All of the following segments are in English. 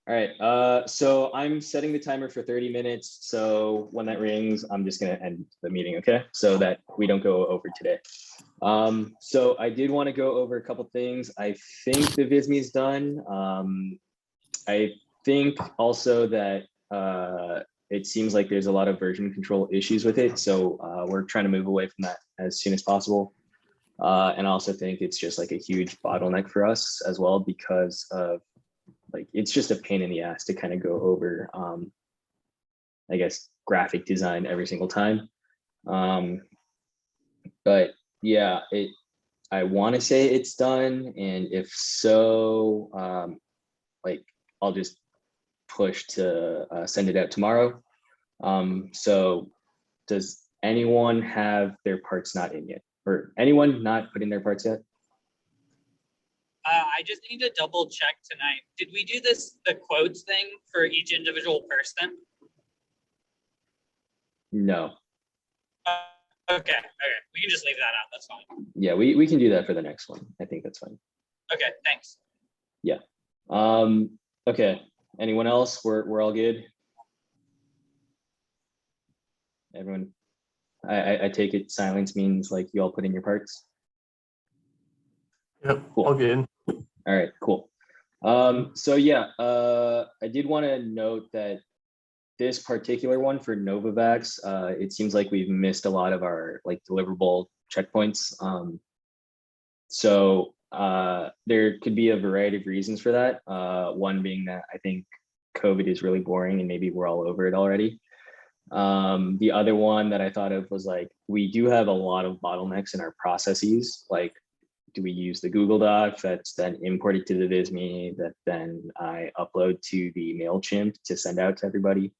All right, so I'm setting the timer for 30 minutes. So when that rings, I'm just gonna end the meeting, okay? So that we don't go over today. So I did want to go over a couple things. I think the VISME is done. I think also that it seems like there's a lot of version control issues with it. So we're trying to move away from that as soon as possible. And I also think it's just like a huge bottleneck for us as well, because of like, it's just a pain in the ass to kind of go over, I guess, graphic design every single time. But yeah, I want to say it's done. And if so, like, I'll just push to send it out tomorrow. So does anyone have their parts not in yet? Or anyone not put in their parts yet? I just need to double check tonight. Did we do the quotes thing for each individual person? No. Okay. We can just leave that out. That's fine. Yeah, we can do that for the next one. I think that's fine. Okay, thanks. Yeah. Okay. Anyone else? We're all good. Everyone. I take it silence means like you all put in your parts. Yep. Cool. All good. All right, cool. So yeah, I did want to note that this particular one for Novavax, it seems like we've missed a lot of our like deliverable checkpoints. So there could be a variety of reasons for that. One being that I think COVID is really boring and maybe we're all over it already. The other one that I thought of was like, we do have a lot of bottlenecks in our processes. Like, do we use the Google Doc that's then imported to the VISME that then I upload to the MailChimp to send out to everybody?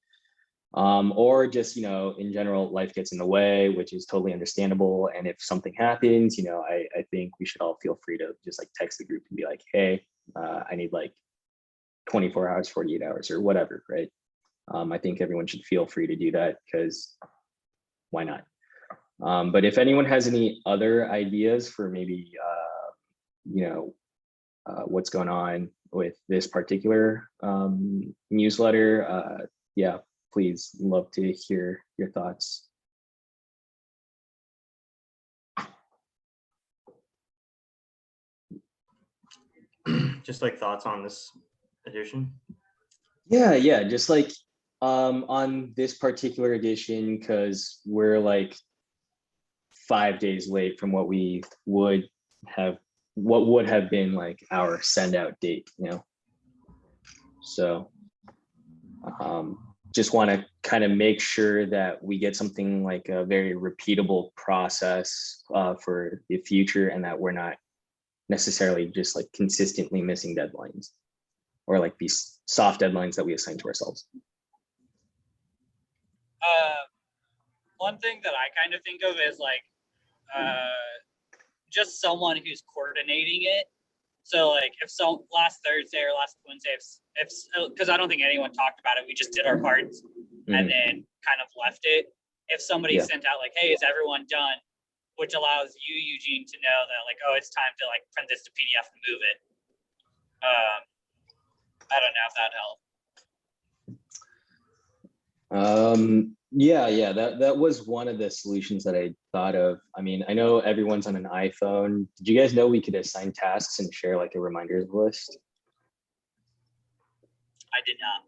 Or just, you know, in general, life gets in the way, which is totally understandable. And if something happens, you know, I think we should all feel free to just like text the group and be like, hey, I need like 24 hours, 48 hours or whatever, right? I think everyone should feel free to do that because why not? But if anyone has any other ideas for maybe, you know, what's going on with this particular newsletter, yeah, please, love to hear your thoughts. Just like thoughts on this edition? Yeah, just like on this particular edition, because we're like 5 days late from what we would have, what would have been like our send out date, you know? So just want to kind of make sure that we get something like a very repeatable process for the future, and that we're not necessarily just like consistently missing deadlines or like these soft deadlines that we assign to ourselves. One thing that I kind of think of is like just someone who's coordinating it. So like if last Thursday or last Wednesday, if because I don't think anyone talked about it, we just did our parts and then kind of left it. If somebody sent out like, hey, is everyone done? Which allows you, Eugene, to know that like, oh, it's time to like print this to PDF and move it. I don't know if that helped. Yeah, that was one of the solutions that I thought of. I mean, I know everyone's on an iPhone. Did you guys know we could assign tasks and share like a reminders list? I did not.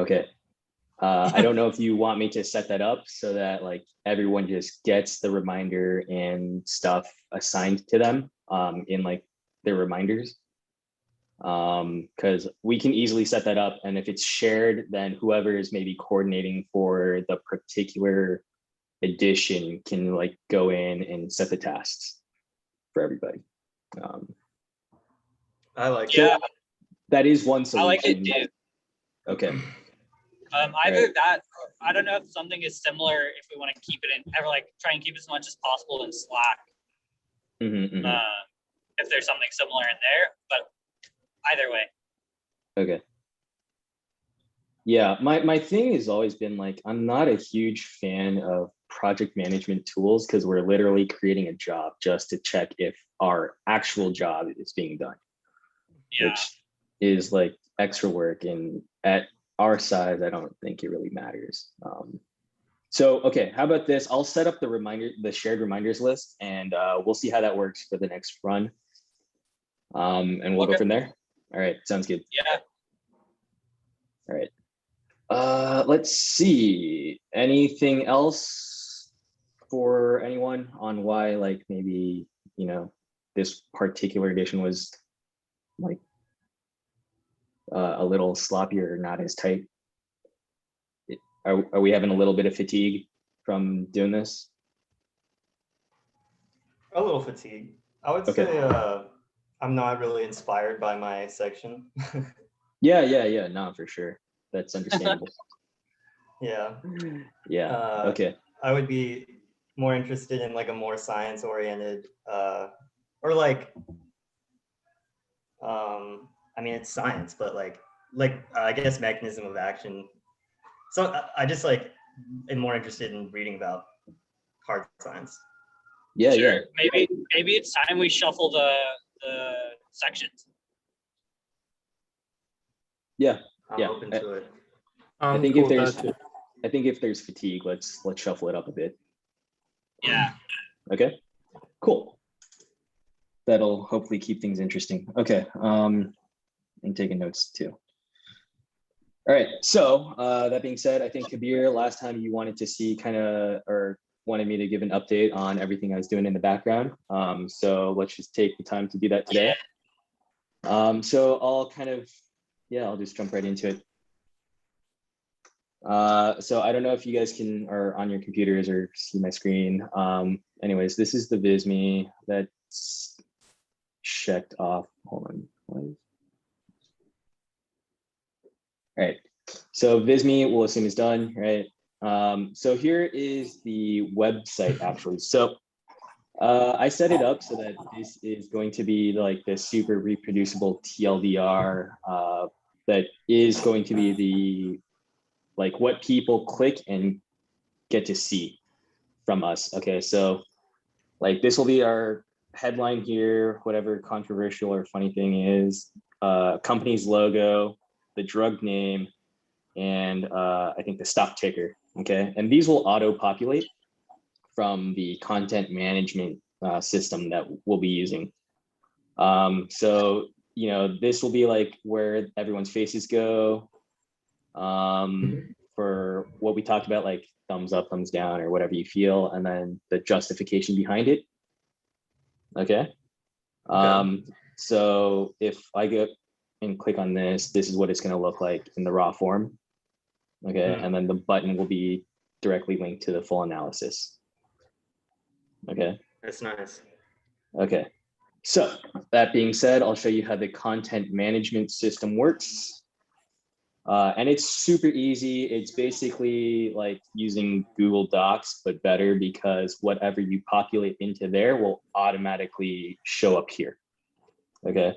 Okay. I don't know if you want me to set that up so that like everyone just gets the reminder and stuff assigned to them in like their reminders. Because we can easily set that up, and if it's shared, then whoever is maybe coordinating for the particular edition can like go in and set the tasks for everybody. I like that. That is one solution. I like it too. Okay. Either right. That, I don't know if something is similar, if we want to keep it in, ever like try and keep as much as possible in Slack. If there's something similar in there, but either way. Okay. Yeah, my thing has always been like, I'm not a huge fan of project management tools because we're literally creating a job just to check if our actual job is being done. Yeah. Which is like extra work, and at our size, I don't think it really matters. So, okay, how about this? I'll set up the shared reminders list, and we'll see how that works for the next run. And we'll go from there. All right, sounds good. Yeah. All right. Let's see. Anything else for anyone on why, like, maybe, you know, this particular edition was like a little sloppier or not as tight? Are we having a little bit of fatigue from doing this? A little fatigue. I would Okay. say I'm not really inspired by my section. Yeah. No, for sure. That's understandable. Yeah. Yeah. Okay. I would be more interested in like a more science oriented or like I mean it's science, but like I guess mechanism of action. So I just like am more interested in reading about hard science. Yeah, Sure. yeah. Maybe it's time we shuffle the sections. Yeah. I'm Yeah. open to it. I I'm think cool if with there's that too. I think if there's fatigue, let's shuffle it up a bit. Yeah. Okay. Cool. That'll hopefully keep things interesting. Okay. I'm taking notes too. All right. So that being said, I think Kabir, last time you wanted to see or wanted me to give an update on everything I was doing in the background. So let's just take the time to do that today. So I'll I'll just jump right into it. So I don't know if you guys are on your computers or see my screen. Anyways, this is the VisMe that's checked off. Hold on. All right. So VisMe, we'll assume is done, right? So here is the website actually. So I set it up so that this is going to be like the super reproducible TLDR that is going to be like what people click and get to see from us. Okay, so like this will be our headline here, whatever controversial or funny thing is, company's logo, the drug name, and I think the stock ticker. Okay, and these will auto-populate from the content management system that we'll be using. So, you know, this will be like where everyone's faces go for what we talked about, like thumbs up, thumbs down, or whatever you feel, and then the justification behind it. Okay. So if I go and click on this is what it's going to look like in the raw form. Okay. And then the button will be directly linked to the full analysis. Okay. That's nice. Okay. So that being said, I'll show you how the content management system works. And it's super easy. It's basically like using Google Docs, but better, because whatever you populate into there will automatically show up here. Okay.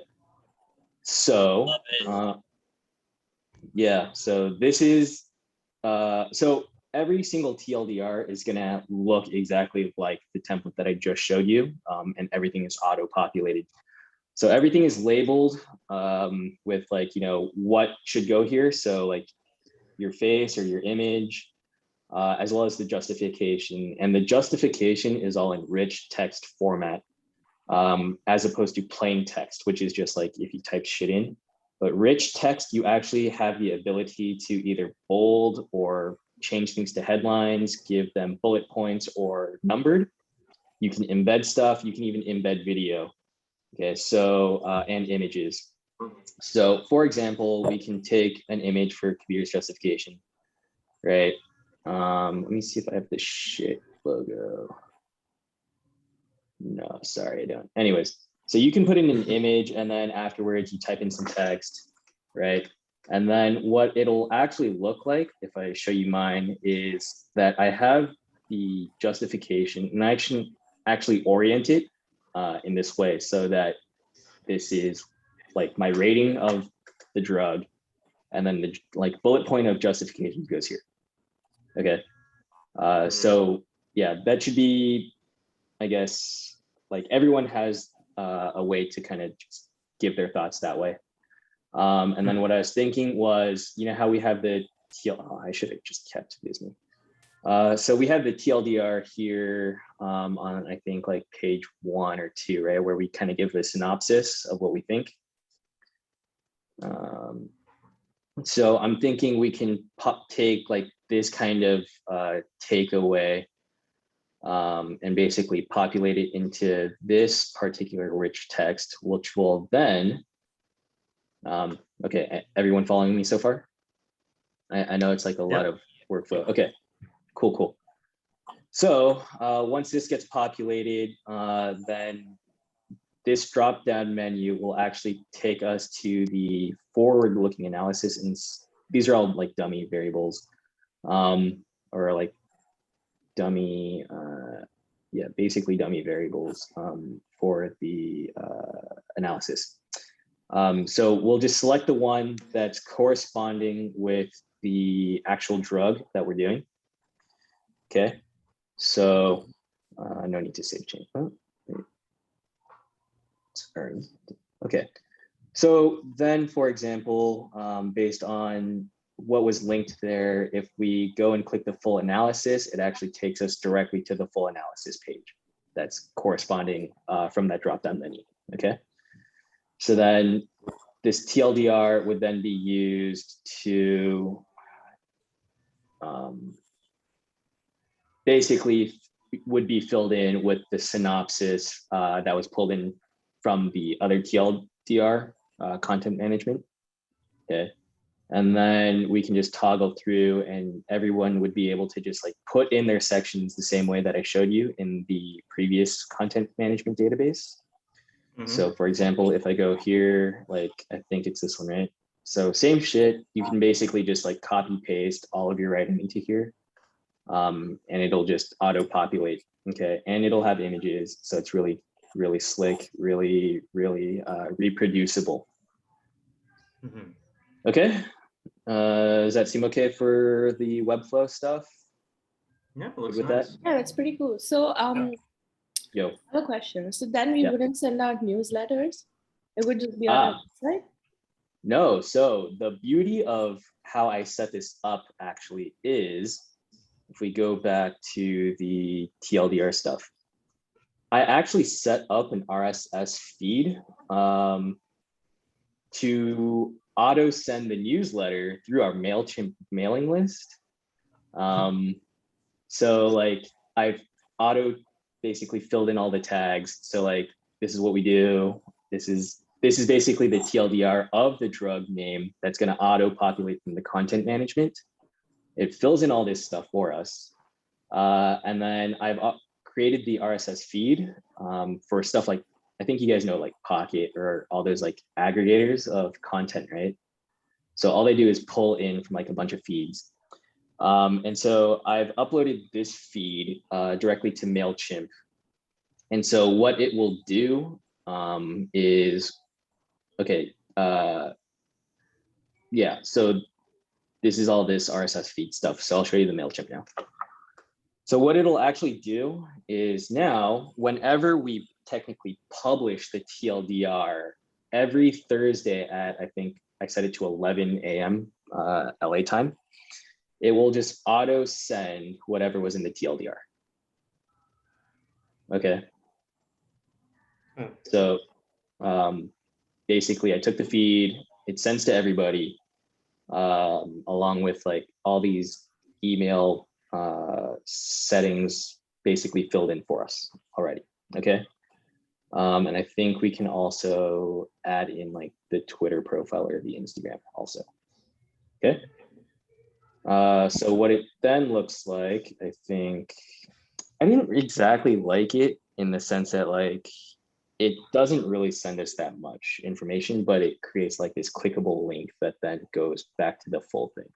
So, yeah, so this is, so every single TLDR is gonna look exactly like the template that I just showed you, and everything is auto-populated. So everything is labeled with like, you know, what should go here. So like your face or your image, as well as the justification. And the justification is all in rich text format, as opposed to plain text, which is just like if you type shit in. But rich text, you actually have the ability to either bold or change things to headlines, give them bullet points or numbered. You can embed stuff. You can even embed video. Okay, so, and images. So for example, we can take an image for Kabir's justification, right? Let me see if I have the shit logo. No, sorry, I don't. Anyways, so you can put in an image and then afterwards you type in some text, right? And then what it'll actually look like, if I show you mine, is that I have the justification and I can actually orient it in this way, so that this is like my rating of the drug, and then the like bullet point of justification goes here. Okay. So yeah, that should be, I guess, like everyone has a way to kind of just give their thoughts that way. And then what I was thinking was, you know how we have the I should have just kept Disney. So we have the TLDR here on, I think, like page 1 or 2, right, where we kind of give the synopsis of what we think. So I'm thinking we can take like this kind of takeaway and basically populate it into this particular rich text, which will then, okay, everyone following me so far? I know it's like a lot of workflow. Okay, cool. So once this gets populated, then this drop-down menu will actually take us to the forward-looking analysis, and these are all like dummy variables, or like dummy, basically dummy variables for the analysis. So we'll just select the one that's corresponding with the actual drug that we're doing. Okay, so no need to save change. Oh, sorry. Okay, so then, for example, based on what was linked there, if we go and click the full analysis, it actually takes us directly to the full analysis page that's corresponding from that drop-down menu. Okay, so then this TLDR would then be used to basically would be filled in with the synopsis that was pulled in from the other TLDR content management. Okay, and then we can just toggle through, and everyone would be able to just like put in their sections the same way that I showed you in the previous content management database. So for example, if I go here, like I think it's this one, right? So same shit, you can basically just like copy paste all of your writing into here, and it'll just auto populate. Okay, and it'll have images, so it's really slick, really reproducible. Okay, does that seem okay for the Webflow stuff? Yeah, looks with nice. that? Yeah, that's pretty cool. So Yo. I have a question. So then we Yeah. wouldn't send out newsletters. It would just be on our website. No, so the beauty of how I set this up actually is, if we go back to the TLDR stuff, I actually set up an RSS feed to auto send the newsletter through our MailChimp mailing list. So like I've auto basically filled in all the tags. So like, this is what we do. This is basically the TLDR of the drug name that's going to auto populate from the content management. It fills in all this stuff for us. And then I've created the RSS feed for stuff like, I think you guys know like Pocket or all those like aggregators of content, right? So all they do is pull in from like a bunch of feeds. And so I've uploaded this feed directly to MailChimp. And so what it will do is, okay, yeah, so this is all this RSS feed stuff. So I'll show you the MailChimp now. So what it'll actually do is now, whenever we technically publish the TLDR, every Thursday at, I think I set it to 11 a.m. LA time, it will just auto send whatever was in the TLDR. Okay. So basically I took the feed, it sends to everybody, along with like all these email settings basically filled in for us already. Okay. And I think we can also add in like the Twitter profile or the Instagram also. Okay. So what it then looks like, I think, I didn't exactly like it in the sense that like, it doesn't really send us that much information, but it creates like this clickable link that then goes back to the full thing.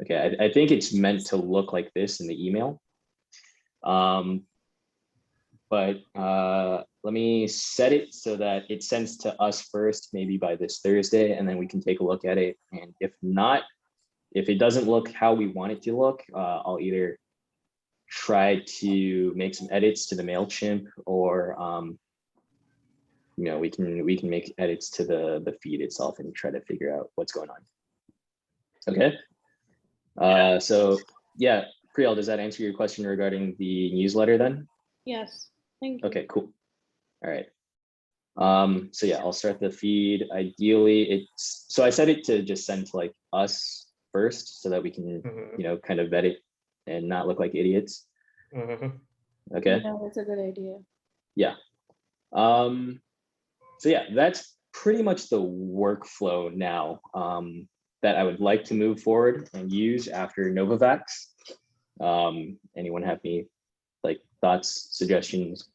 Okay, I think it's meant to look like this in the email. But let me set it so that it sends to us first, maybe by this Thursday, and then we can take a look at it. And if not, if it doesn't look how we want it to look, I'll either try to make some edits to the MailChimp or you know, we can make edits to the feed itself and try to figure out what's going on. Okay. So yeah, Priyal, does that answer your question regarding the newsletter then? Yes, thank you. Okay, cool. All right. So yeah, I'll start the feed. Ideally, it's, so I set it to just send to like us first so that we can, you know, kind of vet it and not look like idiots. Okay. Yeah, that's a good idea. Yeah. So yeah, that's pretty much the workflow now that I would like to move forward and use after Novavax. Anyone have any like thoughts, suggestions,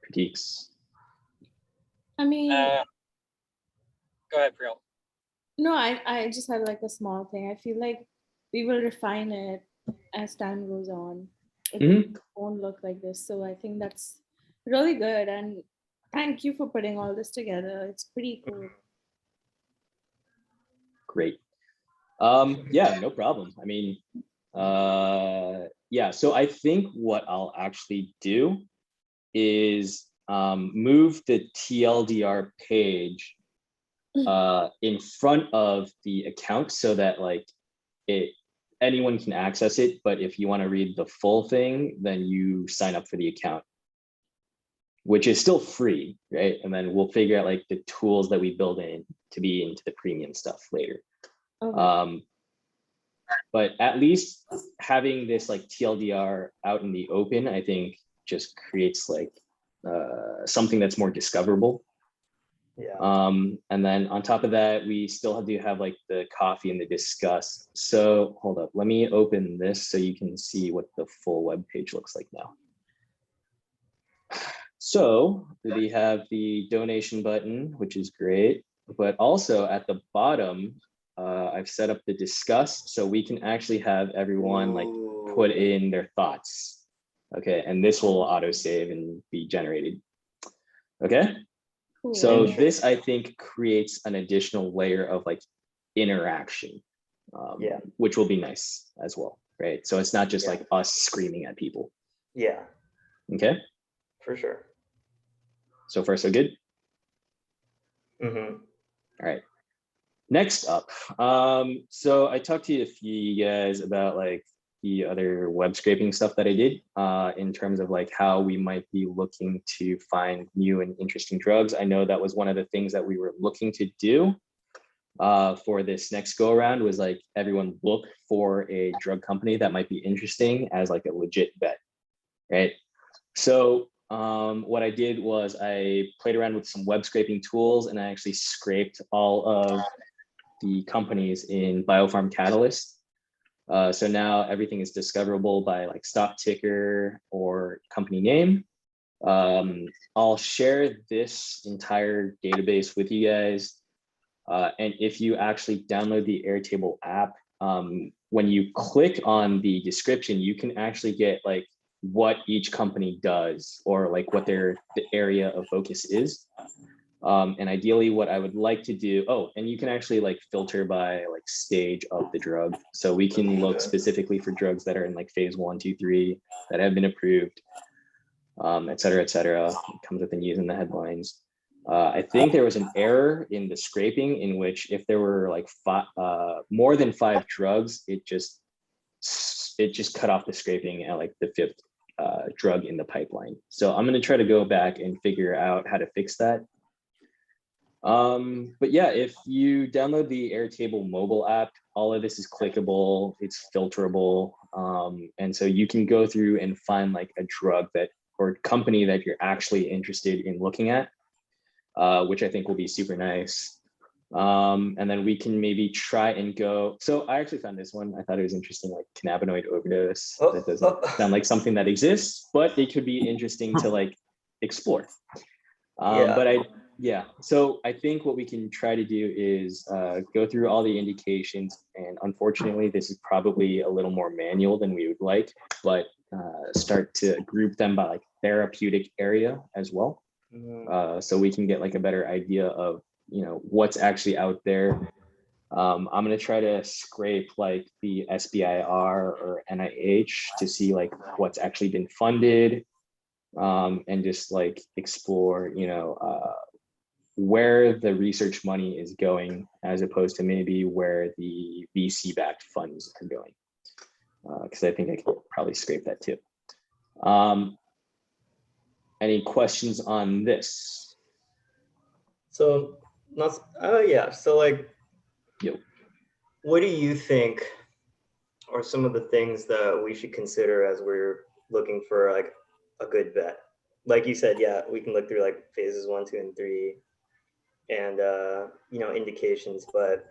critiques? I mean, Go ahead, Priyal. no, I just had like a small thing. I feel like we will refine it as time goes on. It won't look like this. So I think that's really good. And thank you for putting all this together. It's pretty cool. Great. Yeah, no problem. I mean, yeah, so I think what I'll actually do is move the TLDR page in front of the account so that like anyone can access it, but if you want to read the full thing, then you sign up for the account, which is still free, right? And then we'll figure out like the tools that we build in to be into the premium stuff later. Okay. But at least having this like TLDR out in the open, I think just creates like something that's more discoverable. Yeah. And then on top of that, we still do have like the coffee and the discuss. So hold up, let me open this so you can see what the full web page looks like now. So we have the donation button, which is great, but also at the bottom, I've set up the discuss so we can actually have everyone like put in their thoughts. Okay, and this will auto save and be generated. Okay. Cool. So this, I think, creates an additional layer of like interaction, which will be nice as well, right? So it's not just like us screaming at people. Yeah. Okay. For sure. So far, so good. All right. Next up, so I talked to a few guys about like the other web scraping stuff that I did in terms of like how we might be looking to find new and interesting drugs. I know that was one of the things that we were looking to do for this next go around was like everyone look for a drug company that might be interesting as like a legit bet, right? So what I did was I played around with some web scraping tools and I actually scraped all of the companies in Biopharm Catalyst. So now everything is discoverable by like stock ticker or company name. I'll share this entire database with you guys. And if you actually download the Airtable app, when you click on the description, you can actually get like what each company does or like what the area of focus is. And ideally what I would like to do, and you can actually like filter by like stage of the drug. So we can look specifically for drugs that are in like phase 1, 2, 3 that have been approved, et cetera, et cetera. It comes with the news and the headlines. I think there was an error in the scraping in which if there were like more than 5 drugs, it just cut off the scraping at like the 5th drug in the pipeline. So I'm going to try to go back and figure out how to fix that. But yeah, if you download the Airtable mobile app, all of this is clickable, it's filterable. And so you can go through and find like a drug that or company that you're actually interested in looking at, which I think will be super nice. And then we can maybe try and go. So I actually found this one. I thought it was interesting, like cannabinoid overdose. That doesn't sound like something that exists, but it could be interesting to like explore. So I think what we can try to do is go through all the indications, and unfortunately this is probably a little more manual than we would like, but start to group them by like therapeutic area as well. So we can get like a better idea of, you know, what's actually out there. I'm going to try to scrape like the SBIR or NIH to see like what's actually been funded, and just like explore, you know, where the research money is going, as opposed to maybe where the VC-backed funds are going. Because I think I could probably scrape that too. Any questions on this? So, yeah. So, like, Yo. what do you think are some of the things that we should consider as we're looking for like a good bet? Like you said, yeah, we can look through like phases 1, 2, and 3, and you know, indications, but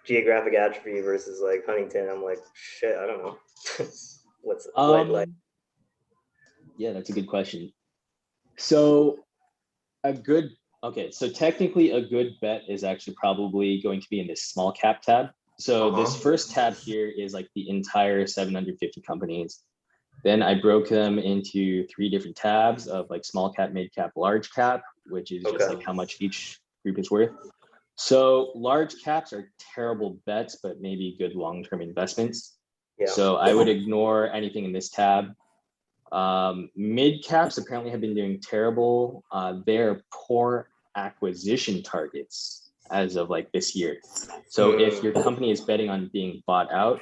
geographic atrophy versus like Huntington, I'm like, shit, I don't know. What's like? Yeah, that's a good question. So so technically a good bet is actually probably going to be in this small cap tab. So this first tab here is like the entire 750 companies. Then I broke them into 3 different tabs of like small cap, mid cap, large cap, which is just like how much each group is worth. So large caps are terrible bets, but maybe good long-term investments. Yeah. So I would ignore anything in this tab. Mid caps apparently have been doing terrible. They're poor acquisition targets as of like this year. So if your company is betting on being bought out,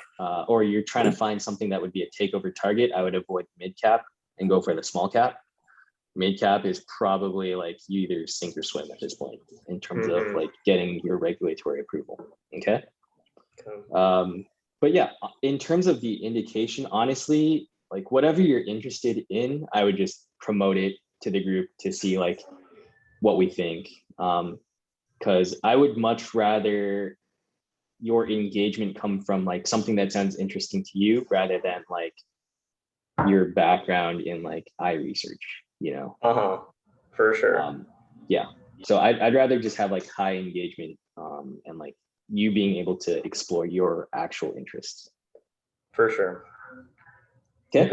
or you're trying to find something that would be a takeover target, I would avoid mid cap and go for the small cap. Mid cap is probably like you either sink or swim at this point in terms of like getting your regulatory approval. Okay. But yeah, in terms of the indication, honestly, like whatever you're interested in, I would just promote it to the group to see like what we think. Because I would much rather your engagement come from like something that sounds interesting to you rather than like your background in like eye research, you know? For sure. Yeah. So I'd rather just have like high engagement and like you being able to explore your actual interests. For sure. Okay.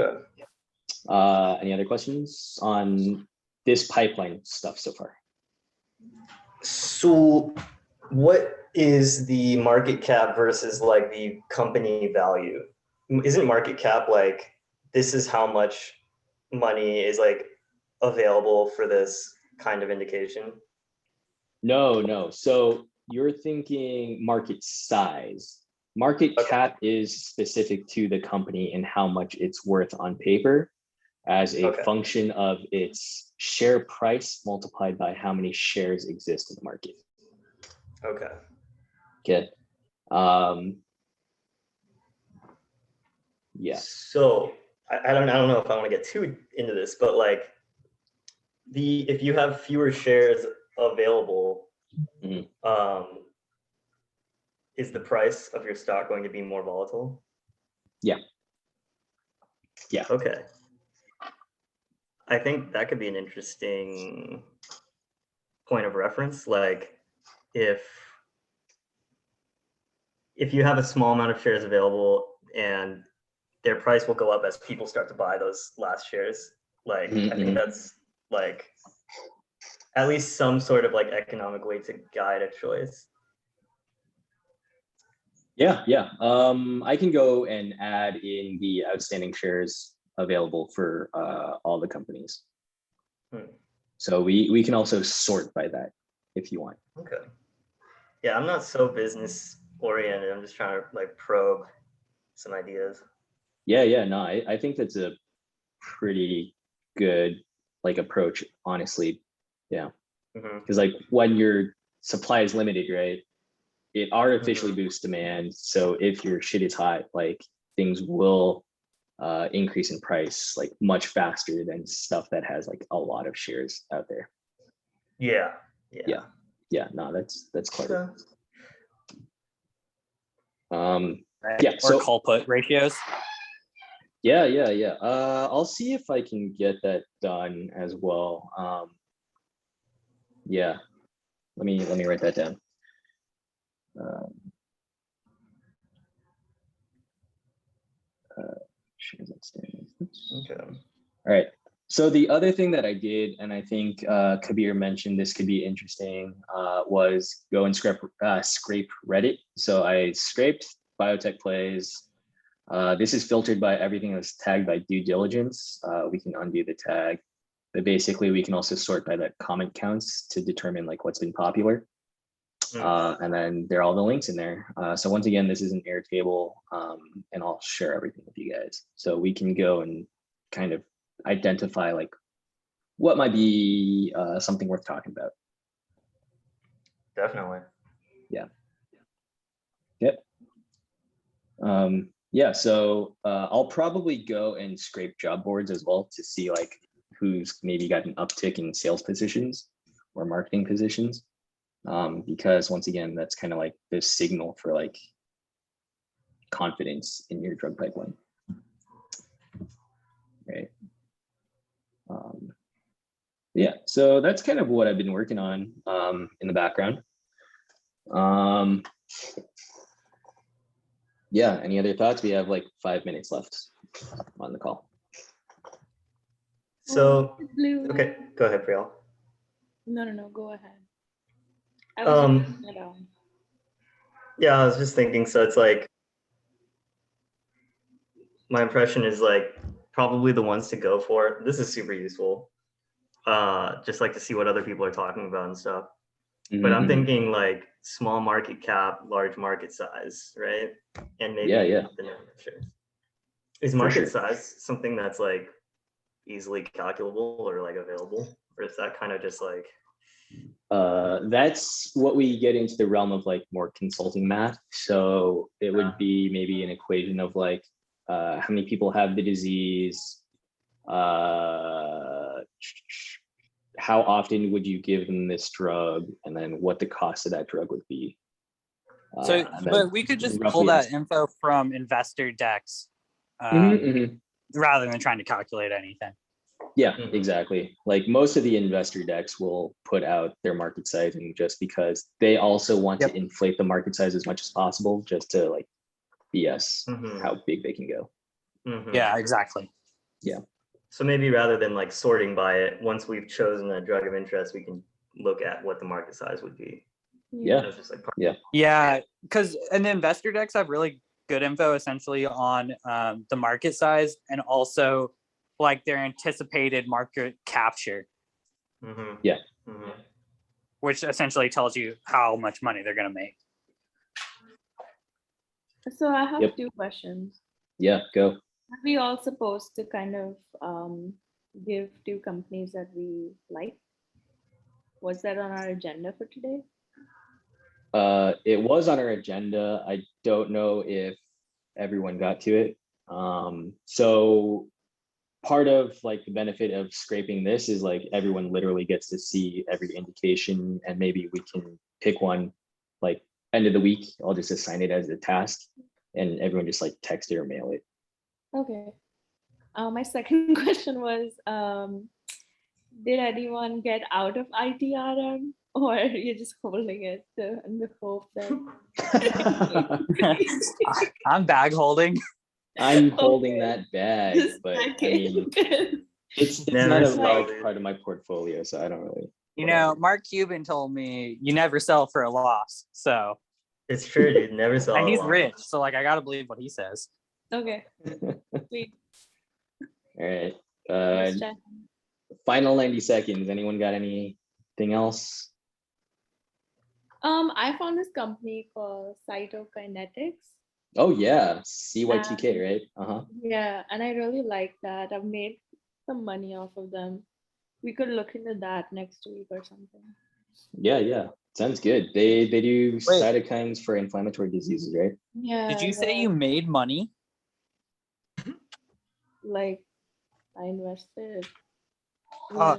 Any other questions on this pipeline stuff so far? So what is the market cap versus like the company value? Isn't market cap like this is how much money is like available for this kind of indication? No. So you're thinking market size. Market cap is specific to the company and how much it's worth on paper as a function of its share price multiplied by how many shares exist in the market. Okay. Yeah. So I don't know if I want to get too into this, but like if you have fewer shares available, is the price of your stock going to be more volatile? Yeah. Okay. I think that could be an interesting point of reference. Like if you have a small amount of shares available and their price will go up as people start to buy those last shares. Like I think that's like at least some sort of like economic way to guide a choice. Yeah. I can go and add in the outstanding shares available for all the companies. So we can also sort by that if you want. Okay. Yeah, I'm not so business oriented. I'm just trying to like probe some ideas. Yeah. No, I think that's a pretty good like approach, honestly. Yeah. Because like when your supply is limited, right? It artificially boosts demand. So if your shit is hot, like things will increase in price like much faster than stuff that has like a lot of shares out there. Yeah. No, that's clever. Right. Or call put ratios. Yeah. I'll see if I can get that done as well. Yeah, let me write that down. Okay. All right. So the other thing that I did, and I think Kabir mentioned this could be interesting, was go and scrape Reddit. So I scraped biotech plays. This is filtered by everything that's tagged by due diligence. We can undo the tag. but basically we can also sort by the comment counts to determine like what's been popular. And then there are all the links in there. So once again, this is an Airtable, and I'll share everything with you guys. So we can go and kind of identify like what might be something worth talking about. Definitely. Yep. Yeah, so I'll probably go and scrape job boards as well to see like who's maybe got an uptick in sales positions or marketing positions. Because once again, that's kind of like the signal for like confidence in your drug pipeline. Right. Yeah, so that's kind of what I've been working on in the background. Yeah, any other thoughts? We have like 5 minutes left on the call. So, okay, go ahead, Priyal. No, go ahead. I was just writing it down. Yeah, I was just thinking, so it's like, my impression is like probably the ones to go for. This is super useful. Just like to see what other people are talking about and stuff. But I'm thinking like small market cap, large market size, right? And maybe Yeah. the number of shares. Is market size something that's like easily calculable or like available? Or is that kind of just like that's what we get into the realm of like more consulting math. So it would be maybe an equation of like how many people have the disease, how often would you give them this drug, and then what the cost of that drug would be. So, but we could just pull that info from investor decks rather than trying to calculate anything. Yeah, exactly. Like most of the investor decks will put out their market sizing just because they also want to inflate the market size as much as possible, just to like BS how big they can go. Yeah, exactly. Yeah. So maybe rather than like sorting by it, once we've chosen a drug of interest, we can look at what the market size would be. Yeah. Just like Yeah, because in the investor decks have really good info essentially on the market size and also like their anticipated market capture. Yeah. Which essentially tells you how much money they're going to make. So I have 2 questions. Yeah, go. Are we all supposed to kind of give 2 companies that we like? Was that on our agenda for today? It was on our agenda. I don't know if everyone got to it. So part of like the benefit of scraping this is like everyone literally gets to see every indication, and maybe we can pick one like end of the week. I'll just assign it as a task and everyone just like text it or mail it. Okay. My second question was, did anyone get out of ITRM, or you're just holding it in the hope that I'm bag holding. I'm holding that bag, but I mean, it's not a large part of my portfolio, so I don't really. You know, Mark Cuban told me you never sell for a loss, so. It's true, dude. Never sell. And he's rich, so like I gotta believe what he says. Okay. Sweet. All right. Final 90 seconds. Anyone got anything else? I found this company called Cytokinetics. Oh yeah, CYTK, right? Yeah, and I really like that. I've made some money off of them. We could look into that next week or something. Yeah. Sounds good. They do cytokines for inflammatory diseases, right? Yeah. Did you say you made money? Like, I invested.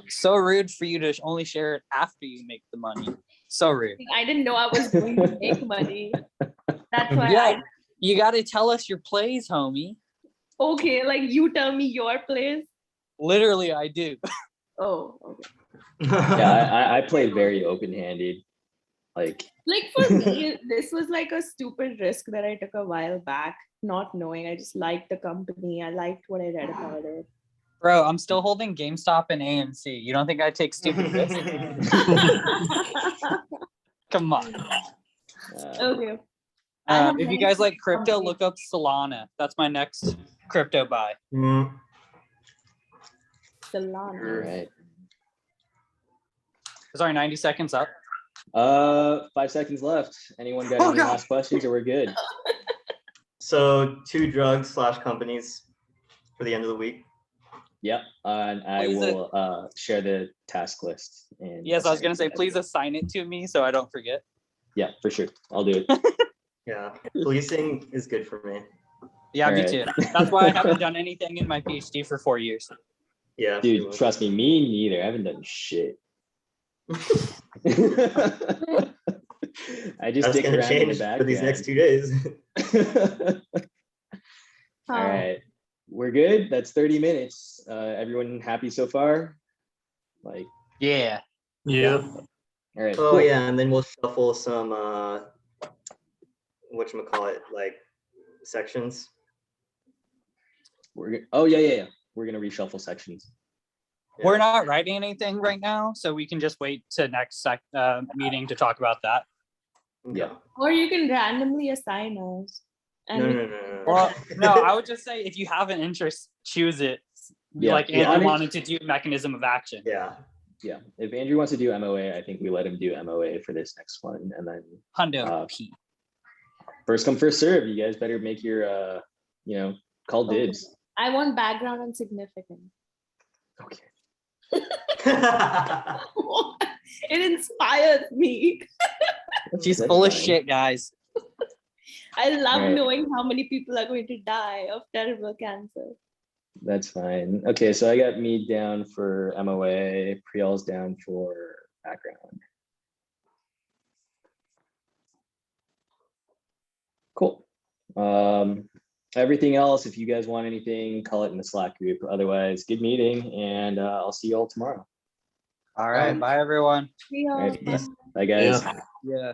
So rude for you to only share it after you make the money. So rude. I didn't know I was going to make money. That's why. Yeah, you got to tell us your plays, homie. Okay, like you tell me your plays. Literally, I do. Oh, okay. Yeah, I played very open-handed. Like for me, this was like a stupid risk that I took a while back, not knowing. I just liked the company. I liked what I read about it. Bro, I'm still holding GameStop and AMC. You don't think I take stupid risks? Come on. Okay. If you guys like crypto, look up Solana. That's my next crypto buy. Solana. All right. Is our 90 seconds up? 5 seconds left. Anyone got any last questions, or we're good? So 2 drugs / companies for the end of the week. Yep. And I Please, will share the task list. And Yes, I was assign gonna it say, to please assign it to me so I don't forget. Yeah, for sure. I'll do it. Yeah, policing is good for me. Yeah, All me right. too. That's why I haven't done anything in my PhD for 4 years. Yeah, Dude, trust me, me neither. I haven't done shit. I just That's stick gonna around in the change background. for these next 2 days. All right, we're good. That's 30 minutes. Everyone happy so far? Like, Yeah. Yeah. all right. Oh cool. yeah, and then we'll shuffle some whatchamacallit, like sections. Oh yeah. We're gonna reshuffle sections. Yeah. We're not writing anything right now, so we can just wait to next meeting to talk about that. Okay. Yeah. Or you can randomly assign us. And No. Well, no, I would just say if you have an interest, choose it. Yeah. Like Yeah, Andrew I mean- wanted to do mechanism of action. Yeah. Yeah. If Andrew wants to do MOA, I think we let him do MOA for this next one, and then Hundo P. first come first serve. You guys better make your call Okay. dibs. I want background and significant. Okay. It inspires me. She's That's full of fine. shit, guys. I love Right. knowing how many people are going to die of terrible cancer. That's fine. Okay, so I got me down for MOA, Priel's down for background. Cool. Everything else, if you guys want anything, call it in the Slack group. Otherwise, good meeting, and I'll see you all tomorrow. All right. Bye, everyone. We All all right. Bye, guys. Yeah. Yeah.